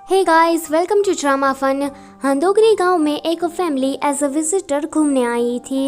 Hey guys, welcome to drama fun. Handogari गांव में एक फैमिली एज अ विजिटर घूमने आई थी।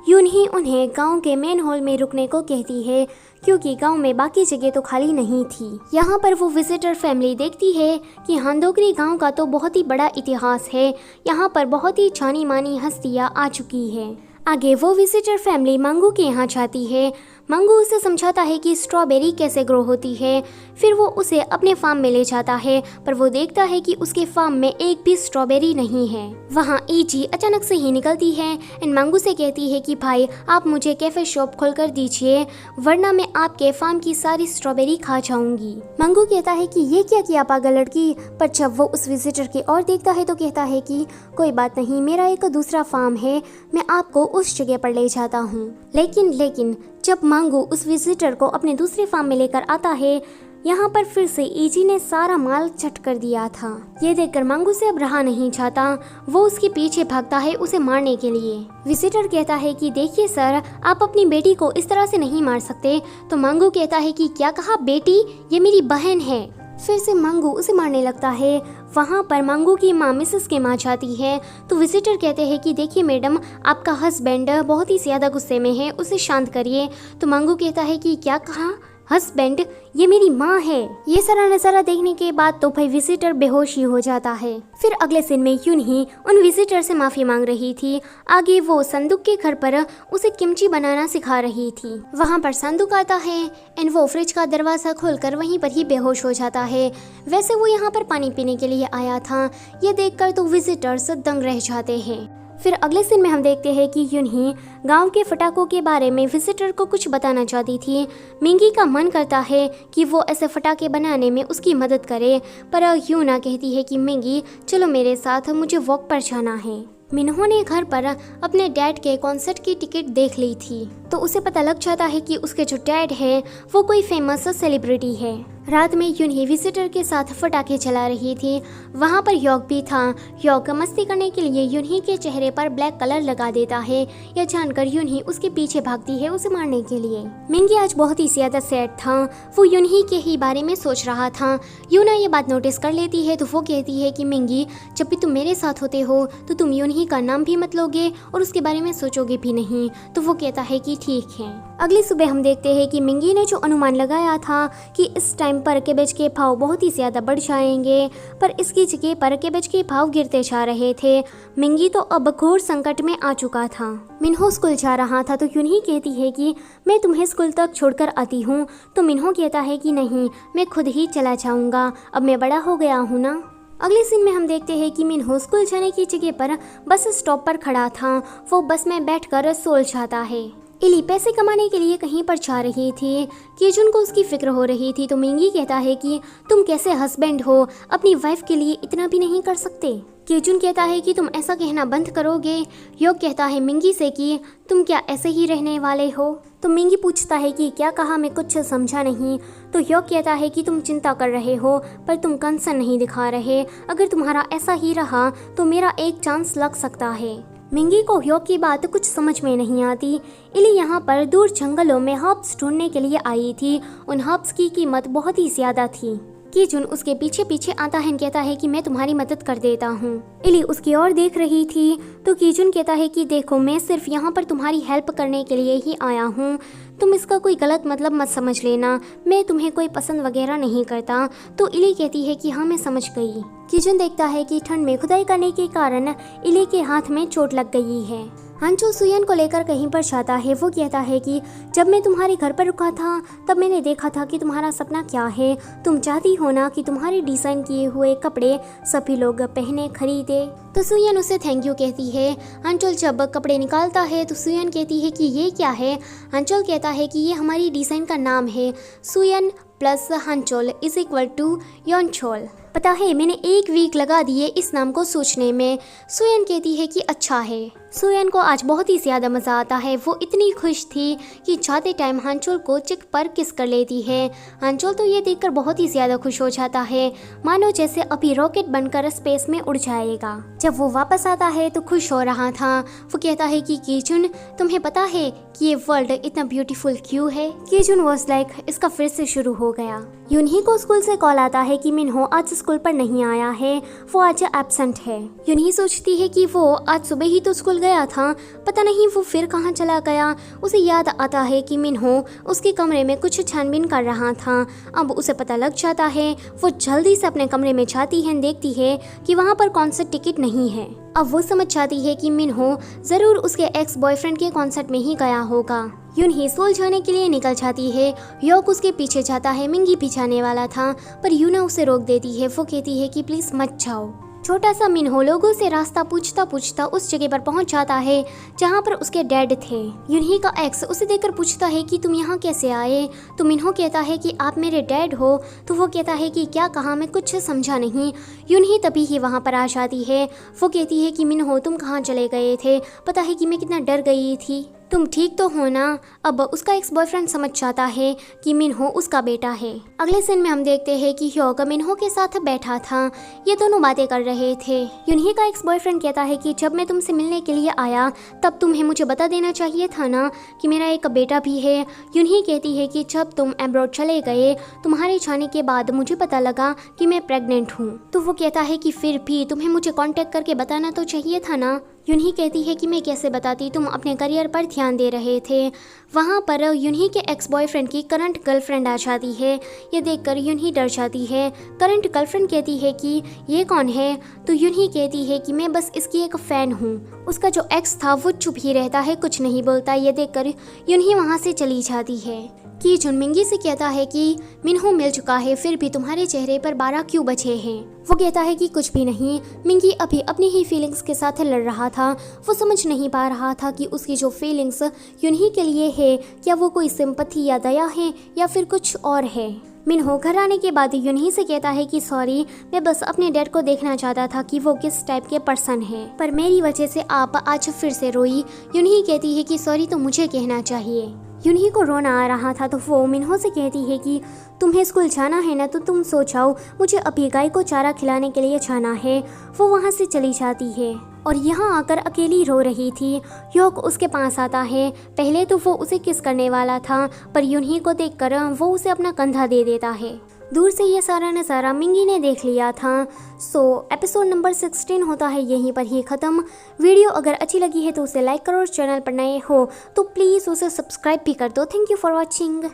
यूं ही उन्हें गांव के मेन हॉल में रुकने को कहती है क्योंकि गांव में बाकी जगह तो खाली नहीं थी। यहाँ पर वो विजिटर फैमिली देखती है कि हंदोगरी गांव का तो बहुत ही बड़ा इतिहास है। यहाँ पर बहुत ही जानी मानी हस्तियाँ आ चुकी है। आगे वो विजिटर फैमिली मंगू के यहाँ जाती है। मंगू उसे समझाता है कि स्ट्रॉबेरी कैसे ग्रो होती है। फिर वो उसे अपने फार्म में ले जाता है, पर वो देखता है कि उसके फार्म में एक भी स्ट्रॉबेरी नहीं है। वहाँ ईजी अचानक से ही निकलती है एंड मंगू से कहती है कि भाई आप मुझे कैफे शॉप खोल कर दीजिए, वरना मैं आपके फार्म की सारी स्ट्रॉबेरी खा जाऊंगी। मंगू कहता है कि ये क्या किया पागल लड़की, पर जब वो उस विजिटर की ओर देखता है तो कहता है कि कोई बात नहीं, मेरा एक दूसरा फार्म है, मैं आपको उस जगह पर ले जाता हूँ। लेकिन जब मंगू उस विजिटर को अपने दूसरे फार्म में लेकर आता है, यहाँ पर फिर से ईजी ने सारा माल चट कर दिया था। ये देखकर मंगू से अब रहा नहीं जाता, वो उसके पीछे भागता है उसे मारने के लिए। विजिटर कहता है कि देखिए सर, आप अपनी बेटी को इस तरह से नहीं मार सकते। तो मंगू कहता है कि क्या कहा बेटी, ये मेरी बहन है। फिर से मंगू उसे मारने लगता है। वहाँ पर मंगू की माँ मिसेस के माँ जाती है तो विजिटर कहते हैं कि देखिए मैडम, आपका हस्बैंड बहुत ही ज़्यादा गुस्से में है, उसे शांत करिए। तो मंगू कहता है कि क्या कहा हस्बैंड, ये मेरी माँ है। ये सारा नजारा देखने के बाद तो भाई विजिटर बेहोश ही हो जाता है। फिर अगले सीन में यूं ही उन विजिटर से माफी मांग रही थी। आगे वो संदूक के घर पर उसे किमची बनाना सिखा रही थी। वहाँ पर संदूक आता है एंड वो फ्रिज का दरवाजा खोलकर वहीं पर ही बेहोश हो जाता है। वैसे वो यहाँ पर पानी पीने के लिए आया था। ये देखकर तो विजिटर्स दंग रह जाते हैं। फिर अगले सीन में हम देखते हैं कि यूं ही गांव के फटाकों के बारे में विजिटर को कुछ बताना चाहती थी। मिंगी का मन करता है कि वो ऐसे फटाके बनाने में उसकी मदद करे, पर यूना कहती है कि मिंगी चलो मेरे साथ, मुझे वॉक पर जाना है। मिन्हो ने घर पर अपने डैड के कॉन्सर्ट की टिकट देख ली थी, तो उसे पता लग जाता है कि उसके जो डैड है वो कोई फेमस सेलिब्रिटी है। रात में यूं ही विजिटर के साथ फटाके चला रही थी। वहाँ पर यॉक भी था। यॉक मस्ती करने के लिए यूं ही के चेहरे पर ब्लैक कलर लगा देता है। यह जानकर यूं ही उसके पीछे भागती है उसे मारने के लिए। मिंगी आज बहुत ही ज्यादा सैड था, वो यूं ही के ही बारे में सोच रहा था। यूना ये बात नोटिस कर लेती है तो वो कहती है कि मिंगी, जब भी तुम मेरे साथ होते हो तो तुम यूं ही का नाम भी मत लोगे और उसके बारे में सोचोगे भी नहीं। तो वो कहता है कि ठीक है। अगली सुबह हम देखते हैं कि मिंगी ने जो अनुमान लगाया था कि इस टाइम पर कैबेज के भाव बहुत ही ज्यादा बढ़ जाएंगे, पर इसकी जगह पर कैबेज के भाव गिरते जा रहे थे। मिंगी तो अब घोर संकट में आ चुका था। मिन्हो स्कूल जा रहा था तो यूं ही कहती है कि मैं तुम्हें स्कूल तक छोड़कर आती हूँ। तो मिन्हो कहता है कि नहीं, मैं खुद ही चला जाऊंगा, अब मैं बड़ा हो गया हूँ ना। अगले सीन में हम देखते हैं कि मिन्हो स्कूल जाने की जगह पर बस स्टॉप पर खड़ा था। वो बस में बैठकर सो जाता है। इली पैसे कमाने के लिए कहीं पर जा रही थी। केजुन को उसकी फिक्र हो रही थी तो मिंगी कहता है कि तुम कैसे हस्बैंड हो, अपनी वाइफ के लिए इतना भी नहीं कर सकते। केजुन कहता है कि तुम ऐसा कहना बंद करोगे। योग कहता है मिंगी से कि तुम क्या ऐसे ही रहने वाले हो। तो मिंगी पूछता है कि क्या कहा, मैं कुछ समझा नहीं। तो योग कहता है कि तुम चिंता कर रहे हो पर तुम कंसर्न नहीं दिखा रहे। अगर तुम्हारा ऐसा ही रहा तो मेरा एक चांस लग सकता है। मिंगी को ह्योक की बात कुछ समझ में नहीं आती। इली यहाँ पर दूर जंगलों में हर्ब्स ढूंढने के लिए आई थी। उन हर्ब्स की कीमत बहुत ही ज्यादा थी। कीजुन उसके पीछे पीछे आता है, कहता है कि मैं तुम्हारी मदद कर देता हूँ। इली उसकी ओर देख रही थी तो कीजुन कहता है कि देखो, मैं सिर्फ यहाँ पर तुम्हारी हेल्प करने के लिए ही आया हूँ, तुम इसका कोई गलत मतलब मत समझ लेना, मैं तुम्हें कोई पसंद वगैरह नहीं करता। तो इली कहती है कि हाँ मैं समझ गई। कीजुन देखता है कि ठंड में खुदाई करने के कारण इली के हाथ में चोट लग गई है। हंचो सुयन को लेकर कहीं पर जाता है। वो कहता है कि जब मैं तुम्हारे घर पर रुका था तब मैंने देखा था कि तुम्हारा सपना क्या है। तुम चाहती हो ना कि तुम्हारे डिजाइन किए हुए कपड़े सभी लोग पहने खरीदे। तो सुयन उसे थैंक यू कहती है। हंचोल जब कपड़े निकालता है तो सुयन कहती है कि ये क्या है। हंचोल कहता है कि ये हमारी डिजाइन का नाम है, सुयन प्लस हंचोल इज इक्वल टू योनचोल। पता है मैंने 1 वीक लगा दिए इस नाम को सोचने में। सुयन कहती है कि अच्छा है। सुयन को आज बहुत ही ज्यादा मजा आता है। वो इतनी खुश थी कि जाते टाइम हंचोल को चिक पर किस कर लेती है। हंचोल तो ये देखकर बहुत ही ज्यादा खुश हो जाता है, मानो जैसे अभी रॉकेट बनकर स्पेस में उड़ जाएगा। जब वो वापस आता है तो खुश हो रहा था। वो कहता है कि कीचुन, तुम्हें पता है कि ये वर्ल्ड इतना ब्यूटीफुल क्यों है। कीजुन वाज लाइक इसका फिर से शुरू हो गया। यूनही को स्कूल से कॉल आता है कि मिनहो आज स्कूल पर नहीं आया है, वो आज एब्सेंट है। यूनही सोचती है कि वो आज सुबह ही तो स्कूल गया था, पता नहीं वो फिर कहाँ चला गया। उसे याद आता है कि मिनहो उसके कमरे में कुछ छानबीन कर रहा था। अब उसे पता लग जाता है। वो जल्दी से अपने कमरे में जाती है, देखती है कि वहाँ पर कॉन्सर्ट टिकट नहीं है। अब वो समझ जाती है कि मिनहो जरूर उसके एक्स बॉयफ्रेंड के कॉन्सर्ट में ही गया होगा। यूनही स्कूल जाने के लिए निकल जाती है। योक उसके पीछे जाता है, मिंगी भी जाने वाला था पर यूना उसे रोक देती है। वो कहती है कि प्लीज मत जाओ। छोटा सा मिनहो लोगों से रास्ता पूछता पूछता उस जगह पर पहुंच जाता है जहां पर उसके डैड थे। यूनही का एक्स उसे देखकर पूछता है कि तुम यहाँ कैसे आए। तो मिनहो कहता है कि आप मेरे डैड हो। तो वो कहता है कि क्या कहा, मैं कुछ समझा नहीं। यूनही तभी ही वहाँ पर आ जाती है। वो कहती है कि मिनहो तुम कहाँ चले गए थे, पता है कि मैं कितना डर गई थी, तुम ठीक तो हो ना। अब उसका एक्स बॉयफ्रेंड समझ जाता है कि मिनहो उसका बेटा है। अगले सीन में हम देखते हैं कि ह्योग मिनहो के साथ बैठा था, ये दोनों बातें कर रहे थे। यूनही का एक्स बॉयफ्रेंड कहता है कि जब मैं तुमसे मिलने के लिए आया तब तुम्हें मुझे बता देना चाहिए था ना कि मेरा एक बेटा भी है। यूनही कहती है कि जब तुम अब्रॉड चले गए, तुम्हारे जाने के बाद मुझे पता लगा कि मैं प्रेग्नेंट हूँ। तो वो कहता है कि फिर भी तुम्हें मुझे कांटेक्ट करके बताना तो चाहिए था ना। यूनही कहती है कि मैं कैसे बताती, तुम अपने करियर पर ध्यान दे रहे थे। वहाँ पर यूनही के एक्स बॉयफ्रेंड की करंट गर्लफ्रेंड आ जाती है। ये देखकर यूनही डर जाती है। करंट गर्लफ्रेंड कहती है कि ये कौन है। तो यूनही कहती है कि मैं बस इसकी एक फ़ैन हूँ। उसका जो एक्स था वो चुप ही रहता है, कुछ नहीं बोलता। ये देखकर यूनही वहाँ से चली जाती है। कीजुन मिंगी से कहता है कि मिनहो मिल चुका है, फिर भी तुम्हारे चेहरे पर 12 क्यों बचे हैं। वो कहता है कि कुछ भी नहीं। मिंगी अभी अपनी ही फीलिंग्स के साथ लड़ रहा था। वो समझ नहीं पा रहा था कि उसकी जो फीलिंग्स यूनही के लिए है, क्या वो कोई सिंपैथी या दया है या फिर कुछ और है। मिनहो घर आने के बाद यूनही से कहता है कि सॉरी, मैं बस अपने डैड को देखना चाहता था कि वो किस टाइप के पर्सन है, पर मेरी वजह से आप आज फिर से रोई। यूनही कहती है कि सॉरी तो मुझे कहना चाहिए। यूनही को रोना आ रहा था तो वो मिनहो से कहती है कि तुम्हें स्कूल जाना है ना, तो तुम सो जाओ, मुझे अभी गाय को चारा खिलाने के लिए जाना है। वो वहाँ से चली जाती है और यहाँ आकर अकेली रो रही थी। ह्योग उसके पास आता है। पहले तो वो उसे किस करने वाला था पर यूनही को देखकर वो उसे अपना कंधा दे देता है। दूर से ये सारा नज़ारा मिंगी ने देख लिया था। सो एपिसोड नंबर 16 होता है यहीं पर ही ख़त्म। वीडियो अगर अच्छी लगी है तो उसे लाइक करो और चैनल पर नए हो तो प्लीज़ उसे सब्सक्राइब भी कर दो। Thank you for watching.